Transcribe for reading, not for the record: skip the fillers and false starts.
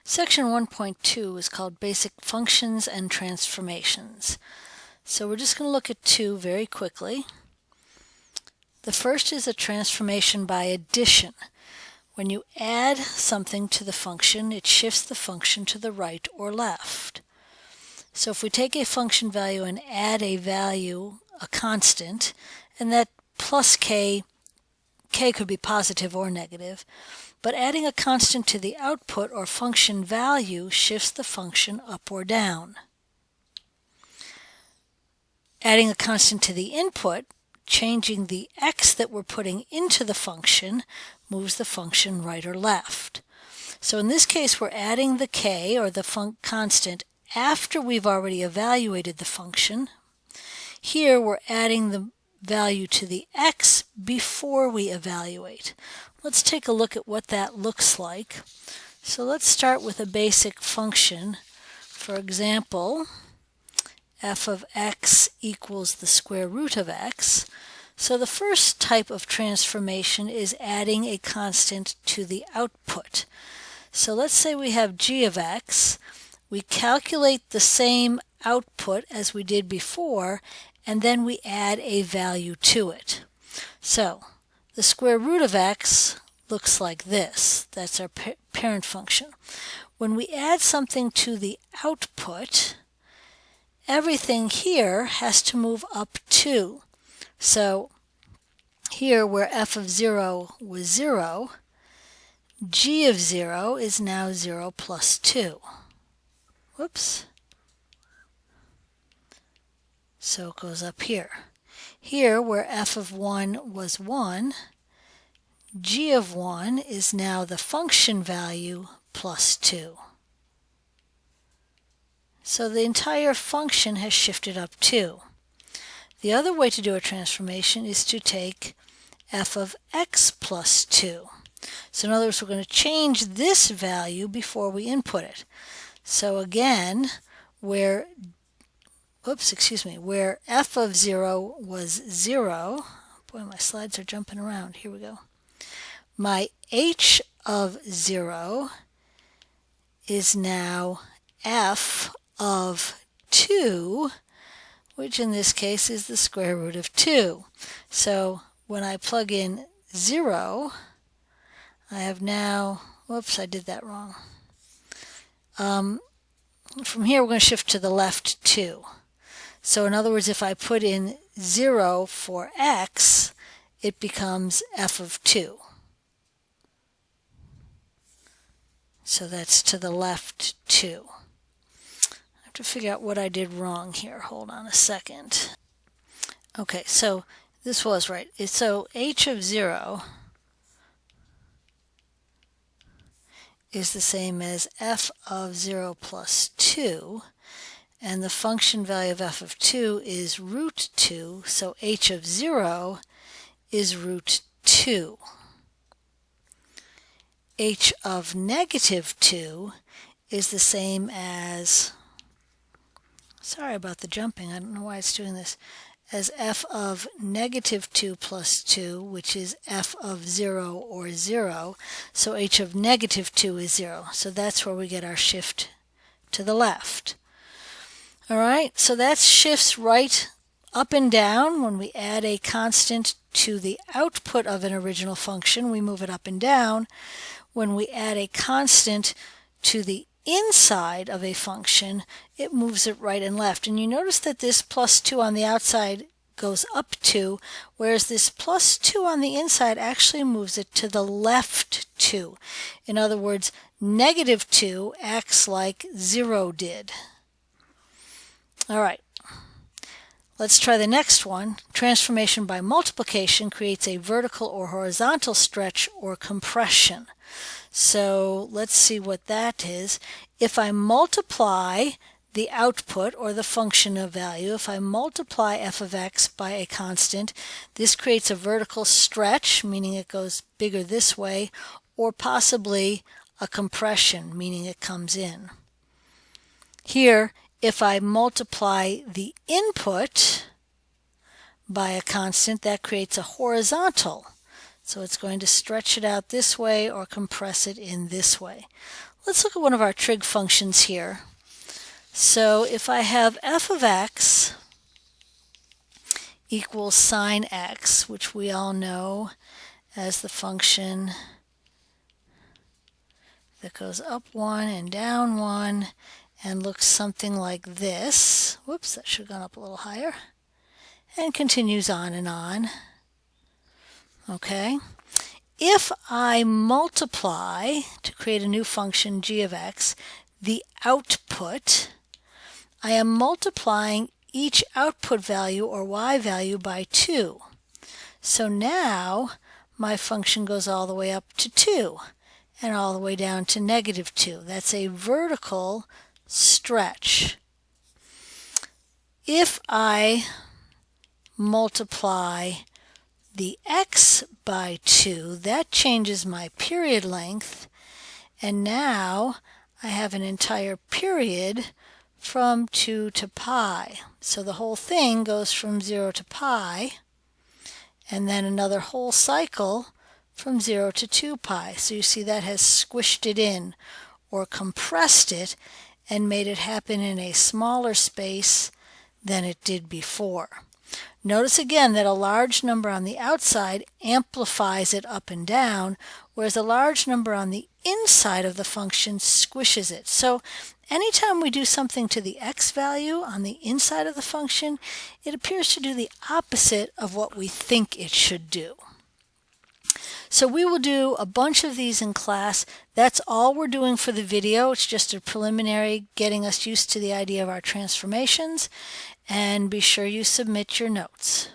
Section 1.2 is called Basic Functions and Transformations. So we're just going to look at two very quickly. The first is a transformation by addition. When you add something to the function, it shifts the function to the right or left. So if we take a function value and add a value, a constant, and that plus k could be positive or negative, but adding a constant to the output or function value shifts the function up or down. Adding a constant to the input, changing the x that we're putting into the function, moves the function right or left. So in this case, we're adding the k, or the constant, after we've already evaluated the function. Here, we're adding the value to the x before we evaluate. Let's take a look at what that looks like. So let's start with a basic function. For example, f of x equals the square root of x. So the first type of transformation is adding a constant to the output. So let's say we have g of x. We calculate the same output as we did before, and then we add a value to it. So the square root of x looks like this. That's our parent function. When we add something to the output, everything here has to move up 2. So here, where f of 0 was 0, g of 0 is now 0 plus 2. Whoops. So it goes up here. Here, where f of 1 was 1, g of 1 is now the function value plus 2. So the entire function has shifted up 2. The other way to do a transformation is to take f of x plus 2. So in other words, we're going to change this value before we input it. So again, where f of 0 was 0, boy, my slides are jumping around. Here we go. My h of 0 is now f of 2, which in this case is the square root of 2. So when I plug in 0, I have now, whoops, I did that wrong. From here we're going to shift to the left 2. So in other words, if I put in 0 for x, it becomes f of 2. So that's to the left 2. I have to figure out what I did wrong here. Hold on a second. Okay, so this was right. So h of 0 is the same as f of 0 plus 2, and the function value of f of 2 is root 2, so h of 0 is root 2. H of negative 2 is the same as, sorry about the jumping, I don't know why it's doing this, as f of negative 2 plus 2, which is f of 0 or 0. So h of negative 2 is 0. So that's where we get our shift to the left. All right, so that shifts right up and down. When we add a constant to the output of an original function, we move it up and down. When we add a constant to the inside of a function, it moves it right and left. And you notice that this plus 2 on the outside goes up 2, whereas this plus 2 on the inside actually moves it to the left 2. In other words, negative 2 acts like 0 did. All right. Let's try the next one. Transformation by multiplication creates a vertical or horizontal stretch or compression. So let's see what that is. If I multiply the output or the function of value, if I multiply f of x by a constant, this creates a vertical stretch, meaning it goes bigger this way, or possibly a compression, meaning it comes in. Here, if I multiply the input by a constant, that creates a horizontal. So it's going to stretch it out this way or compress it in this way. let's look at one of our trig functions here. So if I have f of x equals sine x, which we all know as the function that goes up 1 and down 1 and looks something like this. Whoops, that should have gone up a little higher. And continues on and on. Okay. If I multiply, to create a new function g of x, the output, I am multiplying each output value or y value by 2. So now my function goes all the way up to 2 and all the way down to -2. That's a vertical stretch. If I multiply the x by 2, that changes my period length, and now I have an entire period from 2 to pi. So the whole thing goes from 0 to pi, and then another whole cycle from 0 to 2 pi. So you see that has squished it in or compressed it and made it happen in a smaller space than it did before. Notice again that a large number on the outside amplifies it up and down, whereas a large number on the inside of the function squishes it. So anytime we do something to the x value on the inside of the function, it appears to do the opposite of what we think it should do. So we will do a bunch of these in class. That's all we're doing for the video. It's just a preliminary getting us used to the idea of our transformations. And be sure you submit your notes.